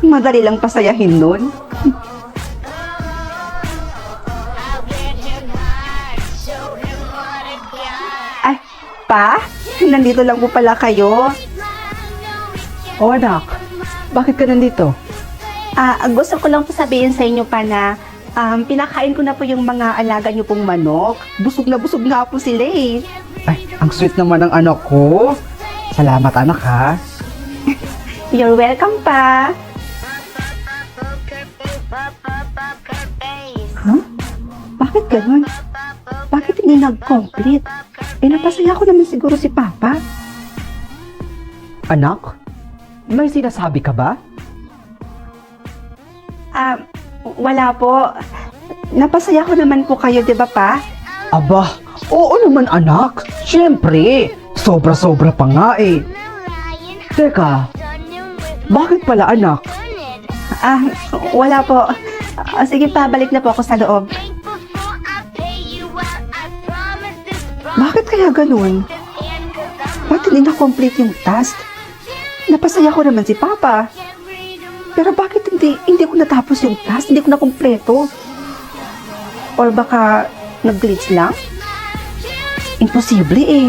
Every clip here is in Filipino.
Madali lang pasayahin nun. Ay, pa? Nandito lang po pala kayo. Oh anak, bakit ka nandito? Gusto ko lang po sabihin sa inyo pa na pinakain ko na po yung mga alaga niyo pong manok. Busog na po sila eh. Ay, ang sweet naman ng anak ko. Salamat anak ha. You're welcome pa. Huh? Bakit ganun? Bakit hindi nag-complete? Napasaya ko naman siguro si Papa. Anak, may sinasabi ka ba? Wala po. Napasaya ko naman po kayo, di ba pa? Aba, oo naman anak. Siyempre, sobra-sobra pa nga eh. Teka, bakit pala anak? Wala po. Sige pa, balik na po ako sa loob. Bakit kaya ganun? Ba't hindi na-complete yung task? Napasaya ko naman si Papa. Pero bakit hindi ko natapos yung task? Hindi ko na-kompleto? Or baka nag-glitch lang? Imposible eh.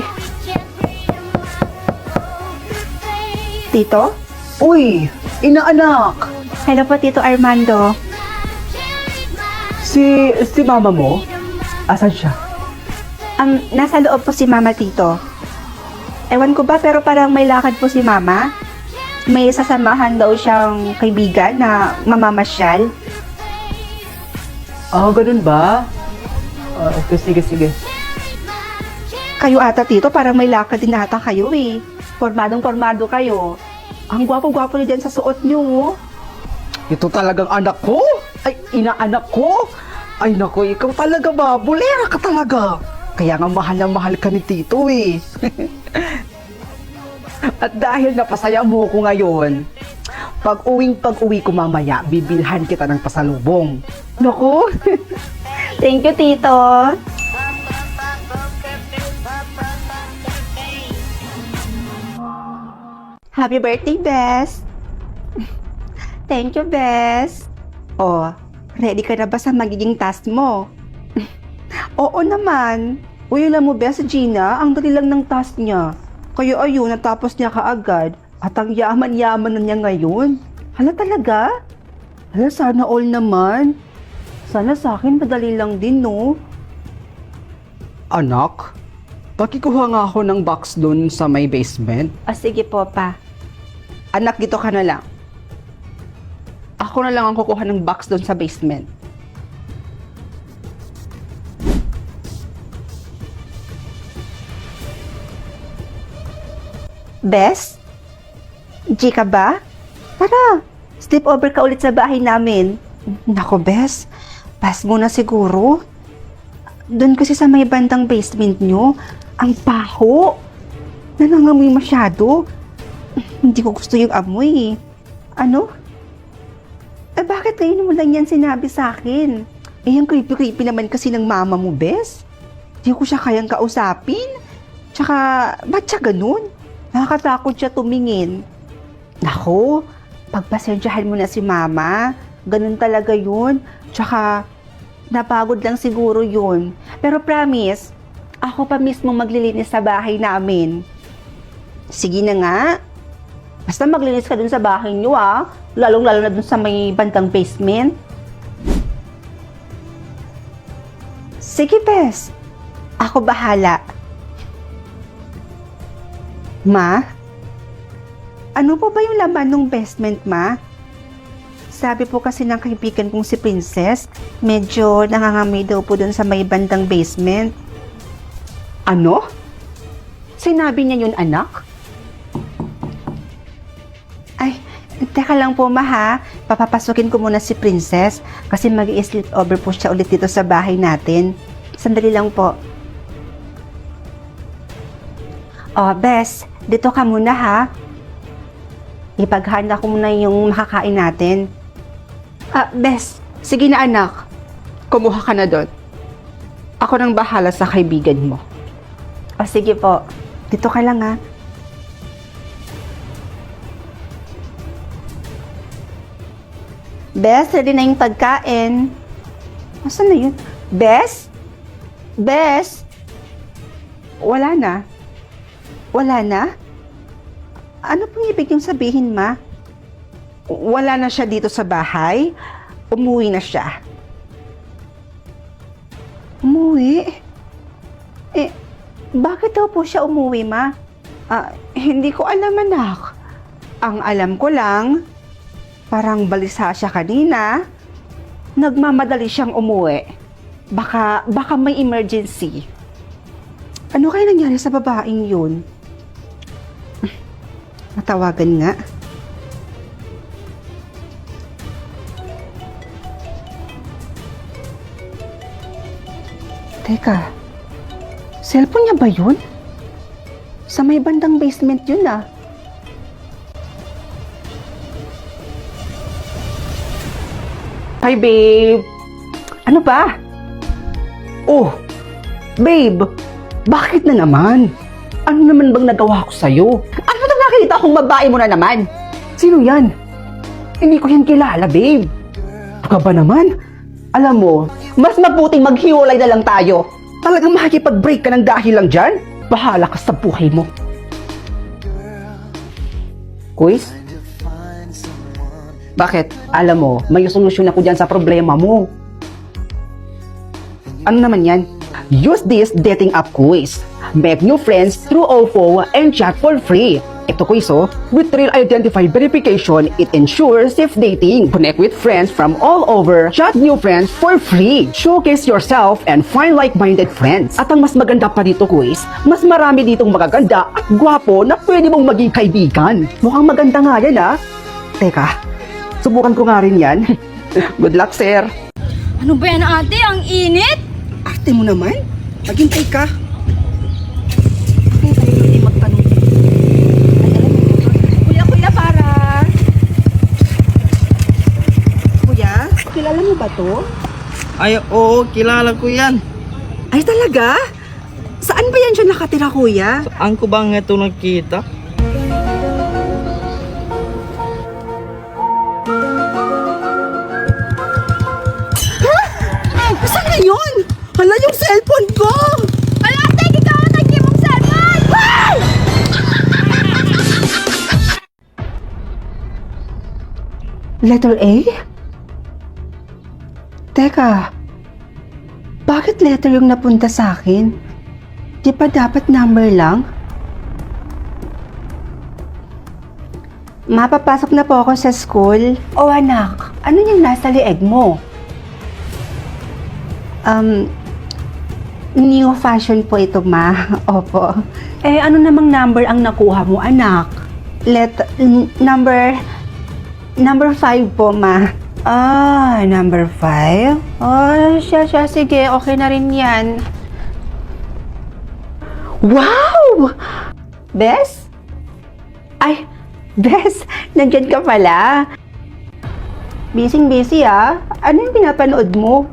Tito? Uy, inaanak. Hello po, Tito Armando. Si mama mo? Asan siya? Nasa loob po si Mama, Tito. Ewan ko ba, pero parang may lakad po si Mama. May sasamahan daw siyang kaibigan na mamamasyal. Ganun ba? Okay, sige. Kayo ata, Tito, parang may lakad din ata kayo eh. Pormadong-pormado kayo. Ang gwapo-gwapo niyo dyan sa suot niyo, oh. Ito talagang anak ko? Ay, inaanak ko? Ay naku, ikaw talaga ba? Bulera ka talaga. Kaya nga mahal na mahal ka ni Tito eh. At dahil napasaya mo ko ngayon, pag-uwi ko mamaya, bibilhan kita ng pasalubong. Naku, Thank you, Tito. Happy birthday, Bes. Thank you, Bes. Oh, ready ka na ba sa magiging task mo? Oo naman. Uy, alam mo, Bes, Gina, ang dali lang ng task niya. Kaya ayun, natapos niya kaagad. At ang yaman-yaman na niya ngayon. Hala talaga? Hala, sana all naman. Sana sa akin madali lang din, no? anak, pakikuha nga ako ng box dun sa may basement. Sige po, pa. Anak, dito ka na lang. Ako na lang ang kukuha ng box doon sa basement. Bes? G ka ba? Tara, sleep over ka ulit sa bahay namin. Nako, Bes. Pass mo na siguro. Doon kasi sa may bandang basement nyo, ang paho. Nangangamoy masyado. Hindi ko gusto yung amoy. Ano? Bakit kayo mo lang yan sinabi sa akin? Ang creepy-creepy naman kasi ng mama mo, Bes. Hindi ko siya kayang kausapin. Tsaka, ba't siya ganun? Nakakatakot siya tumingin. Nako, pagpasensyahan mo na si mama. Ganun talaga yun. Tsaka, napagod lang siguro yun. Pero promise, ako pa mismo maglilinis sa bahay namin. Sige na nga. Basta maglinis ka dun sa bahay niyo, ah. Lalong-lalo na dun sa may bandang basement. Sige, Bes. Ako bahala. Ma? Ano po ba yung laman ng basement, Ma? Sabi po kasi ng kaibigan kong si Princess, medyo nangangamoy daw po dun sa may bandang basement. Ano? Sinabi niya yun, anak? Ay, teka lang po, Ma, ha? Papapasukin ko muna si Princess kasi mag-i-sleep over po siya ulit dito sa bahay natin. Sandali lang po. Oh, Bes, dito ka muna, ha? Ipaghanda ko muna yung makakain natin. Bes, sige na, anak. Kumuha ka na doon. Ako nang bahala sa kaibigan mo. Sige po. Dito ka lang, ha? Bes, ready na yung pagkain. Asan na yun? Bes? Bes? Wala na. Wala na? Ano pong ibig niyong sabihin, ma? Wala na siya dito sa bahay? Umuwi na siya? Umuwi? Eh, bakit daw po siya umuwi, ma? Hindi ko alam, anak. Ang alam ko lang, parang balisa siya kanina. Nagmamadali siyang umuwi. Baka may emergency. Ano kaya nangyari sa babaeng yun? Matawagan nga. Teka, cellphone niya ba yun? Sa may bandang basement yun ah. Hi, babe. Ano ba? Oh, babe. Bakit na naman? Ano naman bang nagawa ko sa'yo? Ano ba nakita kong babae mo na naman? Sino yan? Hindi ko yan kilala, babe. Ano ka ba naman? Alam mo, mas mabuting maghiwalay na lang tayo. Talagang makikipag-break ka ng dahil lang dyan? Bahala ka sa buhay mo. Kuis? Bakit? Alam mo, may solusyon ako dyan sa problema mo. Ano naman yan? Use this dating app quiz. Make new friends through OFO and chat for free. Ito quiz with real identify verification, it ensures safe dating. Connect with friends from all over, chat new friends for free. Showcase yourself and find like-minded friends. At ang mas maganda pa dito quiz, mas marami ditong magaganda at gwapo na pwede mong maging kaibigan. Mukhang maganda nga yan Teka, subukan ko nga rin yan. Good luck, sir. Ano ba yan, ate? Ang init! Ate mo naman? Maghintay ka. Kuya, para. Kuya, kilala mo ba to? Ay, oo, kilala ko yan. Ay, talaga? Saan ba yan siya nakatira, kuya? Saan ko bang ito nakita? Saan na yun? Hala, yung cellphone ko! Ala, ate! Ikaw ang tagli mong cellphone! Ay! Letter A? Teka, bakit letter yung napunta sa akin? Di pa dapat number lang? Mapapasok na po ako sa school. O anak, ano yung nasa lieg mo? New fashion po ito, ma. Opo. Eh, ano namang number ang nakuha mo, anak? Number 5 po, ma. Number 5? Oh, siya. Sige, okay na rin yan. Wow! Bes? Ay, Bes, nandyan ka pala. Busy Ano yung pinapanood mo?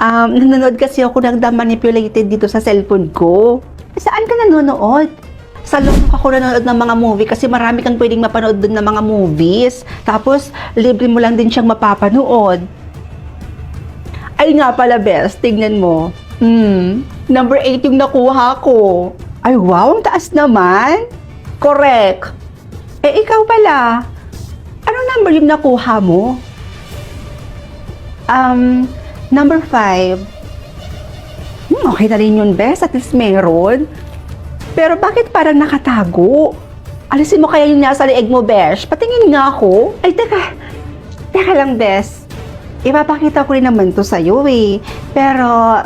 Nanonood kasi ako ng The Manipulated dito sa cellphone ko. Saan ka nanonood? Sa loob ako nanonood ng mga movie kasi marami kang pwedeng mapanood doon ng mga movies. Tapos, libre mo lang din siyang mapapanood. Ay nga pala, Bes, tignan mo. Number 8 yung nakuha ko. Ay, wow, ang taas naman. Correct. Eh, ikaw pala. Anong number yung nakuha mo? Number 5. Okay na rin yun, Bes. At least meron. Pero bakit parang nakatago? Alisin mo kaya yung nasa leeg mo, Besh. Patingin nga ako. Ay, teka. Teka lang, Bes. Ipapakita ko rin naman to sa'yo eh. Pero,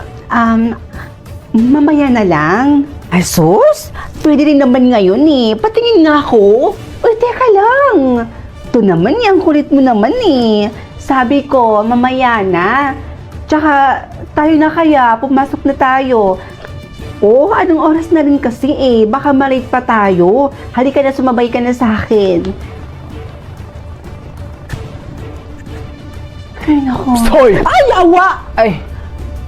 mamaya na lang. Ay, sus? Pwede rin naman ngayon eh. Patingin nga ako. Uy, teka lang. Ito naman eh. Ang kulit mo naman eh. Sabi ko, mamaya na. Tsaka, tayo na kaya, pumasok na tayo. Oh, anong oras na rin kasi eh. Baka malate pa tayo. Halika na, sumabay ka na sa akin. Ay, nako. Hoy! Ay, awa! Ay,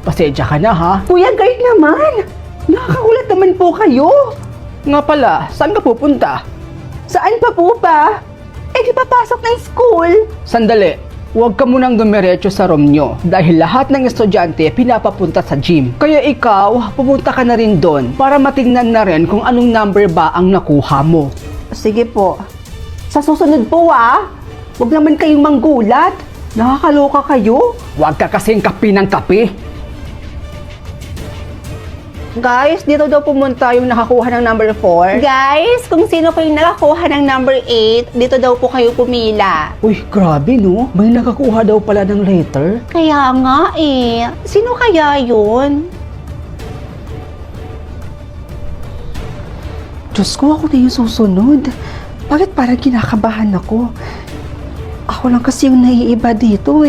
pasensya ka na ha. Kuya, guide naman. Nakakagulat naman po kayo. Nga pala, saan ka pupunta? Saan pa po ba? Eh, di papasok ng school. Sandali, Huwag ka munang dumiretso sa room nyo dahil lahat ng estudyante pinapapunta sa gym. Kaya ikaw, pupunta ka na rin doon para matingnan na rin kung anong number ba ang nakuha mo. Sige po. Sa susunod po huwag naman kayong manggulat. Nakakaloka kayo. Huwag ka kasing kape ng kape. Guys, dito daw pumunta yung nakakuha ng number 4. Guys, kung sino po yung nakakuha ng number 8, dito daw po kayo pumila. Uy, grabe no. May nakakuha daw pala ng letter. Kaya nga sino kaya yun? Diyos ko, ako na yung susunod. Bakit parang kinakabahan ako? Ako lang kasi yung naiiba dito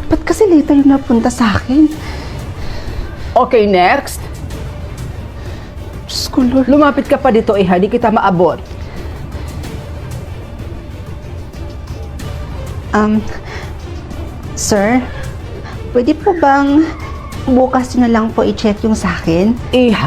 Ba't kasi letter yung napunta sa akin? Okay, next. Diyos ko, Lord. Lumapit ka pa dito, di kita maabot. Sir, pwede po bang bukas nyo na lang po i-check yung sa akin? Iha,